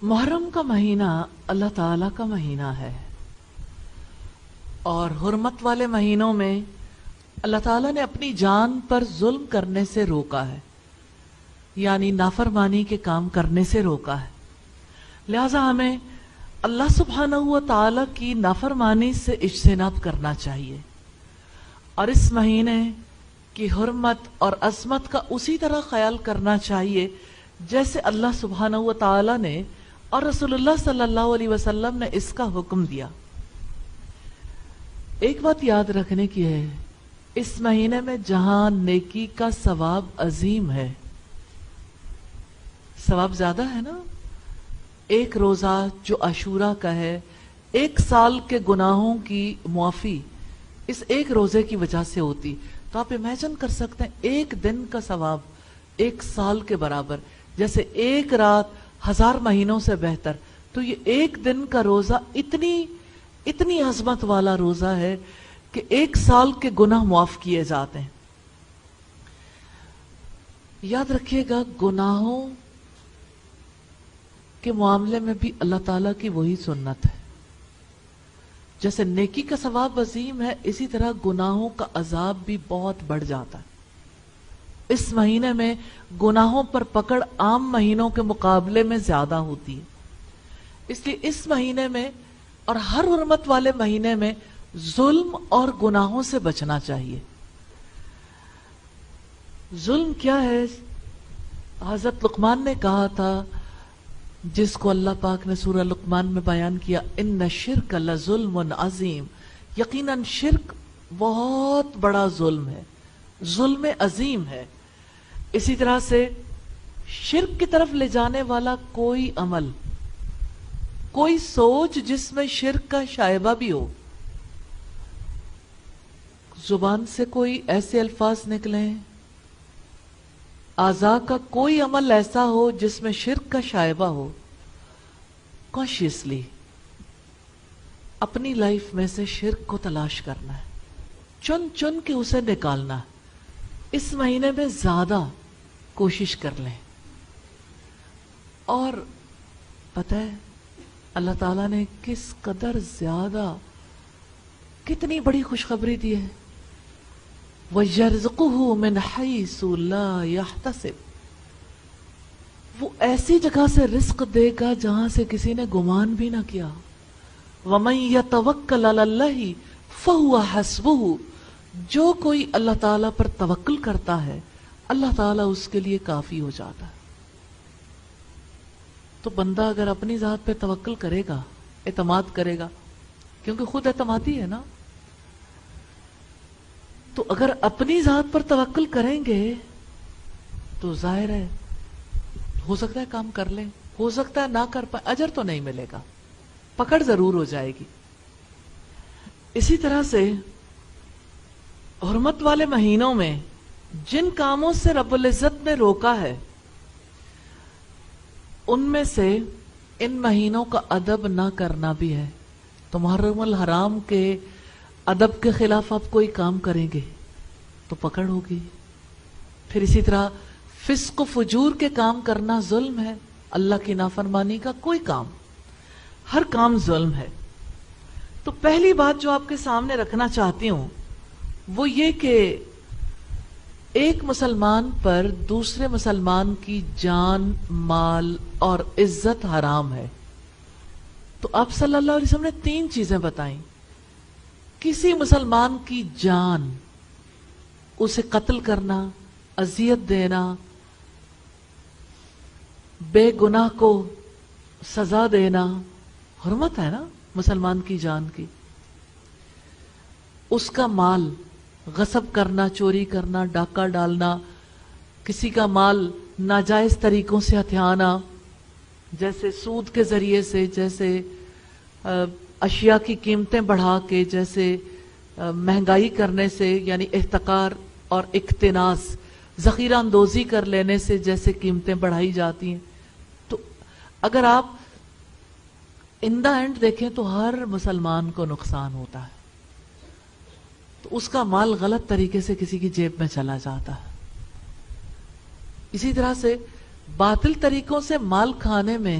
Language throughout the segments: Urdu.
محرم کا مہینہ اللہ تعالیٰ کا مہینہ ہے، اور حرمت والے مہینوں میں اللہ تعالیٰ نے اپنی جان پر ظلم کرنے سے روکا ہے، یعنی نافرمانی کے کام کرنے سے روکا ہے۔ لہٰذا ہمیں اللہ سبحانہ و تعالیٰ کی نافرمانی سے اجتناب کرنا چاہیے، اور اس مہینے کی حرمت اور عظمت کا اسی طرح خیال کرنا چاہیے جیسے اللہ سبحانہ و تعالیٰ نے اور رسول اللہ صلی اللہ علیہ وسلم نے اس کا حکم دیا۔ ایک بات یاد رکھنے کی ہے، اس مہینے میں جہاں نیکی کا ثواب عظیم ہے، ثواب زیادہ ہے نا، ایک روزہ جو عاشورہ کا ہے، 1 سال کے گناہوں کی معافی اس ایک روزے کی وجہ سے ہوتی، تو آپ امیجن کر سکتے ہیں ایک دن کا ثواب 1 سال کے برابر، جیسے ایک رات 1000 مہینوں سے بہتر، تو یہ ایک دن کا روزہ اتنی عظمت والا روزہ ہے کہ 1 سال کے گناہ معاف کیے جاتے ہیں۔ یاد رکھیے گا، گناہوں کے معاملے میں بھی اللہ تعالیٰ کی وہی سنت ہے، جیسے نیکی کا ثواب عظیم ہے، اسی طرح گناہوں کا عذاب بھی بہت بڑھ جاتا ہے۔ اس مہینے میں گناہوں پر پکڑ عام مہینوں کے مقابلے میں زیادہ ہوتی ہے، اس لیے اس مہینے میں اور ہر حرمت والے مہینے میں ظلم اور گناہوں سے بچنا چاہیے۔ ظلم کیا ہے؟ حضرت لقمان نے کہا تھا، جس کو اللہ پاک نے سورہ لقمان میں بیان کیا، ان الشرک لظلم عظیم، یقیناً شرک بہت بڑا ظلم ہے، ظلم عظیم ہے۔ اسی طرح سے شرک کی طرف لے جانے والا کوئی عمل، کوئی سوچ جس میں شرک کا شائبہ بھی ہو، زبان سے کوئی ایسے الفاظ نکلیں، اعضاء کا کوئی عمل ایسا ہو جس میں شرک کا شائبہ ہو، کانشیسلی اپنی لائف میں سے شرک کو تلاش کرنا ہے، چن چن کے اسے نکالنا ہے۔ اس مہینے میں زیادہ کوشش کر لیں، اور پتہ ہے اللہ تعالیٰ نے کس قدر زیادہ، کتنی بڑی خوشخبری دی ہے، وَيَرْزُقُهُ مِنْ حَيْثُ لَا يَحْتَسِبُ، وہ ایسی جگہ سے رزق دے گا جہاں سے کسی نے گمان بھی نہ کیا۔ وَمَنْ يَتَوَكَّلْ عَلَى اللَّهِ فَهُوَ حَسْبُهُ، جو کوئی اللہ تعالیٰ پر توکل کرتا ہے اللہ تعالیٰ اس کے لیے کافی ہو جاتا ہے۔ تو بندہ اگر اپنی ذات پہ توکل کرے گا، اعتماد کرے گا، کیونکہ خود اعتمادی ہے نا، تو اگر اپنی ذات پر توکل کریں گے تو ظاہر ہے ہو سکتا ہے کام کر لیں، ہو سکتا ہے نہ کر پائے، اجر تو نہیں ملے گا، پکڑ ضرور ہو جائے گی۔ اسی طرح سے حرمت والے مہینوں میں جن کاموں سے رب العزت نے روکا ہے، ان میں سے ان مہینوں کا ادب نہ کرنا بھی ہے۔ تو محرم الحرام کے ادب کے خلاف آپ کوئی کام کریں گے تو پکڑ ہوگی۔ پھر اسی طرح فسق و فجور کے کام کرنا ظلم ہے، اللہ کی نافرمانی کا کوئی کام، ہر کام ظلم ہے۔ تو پہلی بات جو آپ کے سامنے رکھنا چاہتی ہوں وہ یہ کہ ایک مسلمان پر دوسرے مسلمان کی جان، مال اور عزت حرام ہے۔ تو آپ صلی اللہ علیہ وسلم نے 3 چیزیں بتائیں۔ کسی مسلمان کی جان، اسے قتل کرنا، اذیت دینا، بے گناہ کو سزا دینا، حرمت ہے نا مسلمان کی جان کی۔ اس کا مال غصب کرنا، چوری کرنا، ڈاکہ ڈالنا، کسی کا مال ناجائز طریقوں سے ہتھیانا، جیسے سود کے ذریعے سے، جیسے اشیاء کی قیمتیں بڑھا کے، جیسے مہنگائی کرنے سے، یعنی احتکار اور اقتناص، ذخیرہ اندوزی کر لینے سے جیسے قیمتیں بڑھائی جاتی ہیں۔ تو اگر آپ ان دا اینڈ دیکھیں تو ہر مسلمان کو نقصان ہوتا ہے، تو اس کا مال غلط طریقے سے کسی کی جیب میں چلا جاتا ہے۔ اسی طرح سے باطل طریقوں سے مال کھانے میں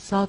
7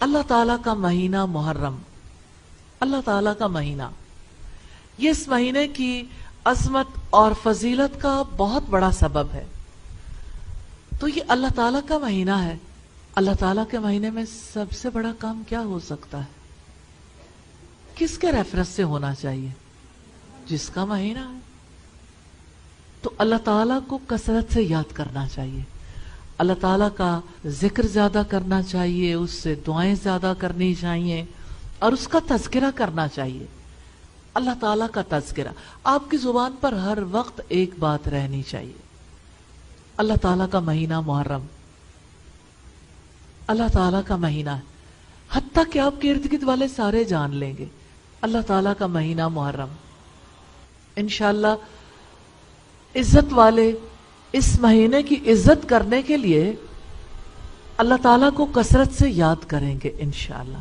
اللہ تعالیٰ کا مہینہ محرم، اللہ تعالیٰ کا مہینہ، یہ اس مہینے کی عظمت اور فضیلت کا بہت بڑا سبب ہے۔ تو یہ اللہ تعالیٰ کا مہینہ ہے، اللہ تعالیٰ کے مہینے میں سب سے بڑا کام کیا ہو سکتا ہے؟ کس کے ریفرنس سے ہونا چاہیے؟ جس کا مہینہ ہے۔ تو اللہ تعالیٰ کو کثرت سے یاد کرنا چاہیے، اللہ تعالیٰ کا ذکر زیادہ کرنا چاہیے، اس سے دعائیں زیادہ کرنی چاہیے اور اس کا تذکرہ کرنا چاہیے۔ اللہ تعالیٰ کا تذکرہ آپ کی زبان پر ہر وقت ایک بات رہنی چاہیے، اللہ تعالیٰ کا مہینہ محرم، اللہ تعالیٰ کا مہینہ ہے، حتیٰ کہ آپ کے ارد گرد والے سارے جان لیں گے اللہ تعالیٰ کا مہینہ محرم۔ انشاءاللہ عزت والے اس مہینے کی عزت کرنے کے لیے اللہ تعالیٰ کو کثرت سے یاد کریں گے انشاءاللہ۔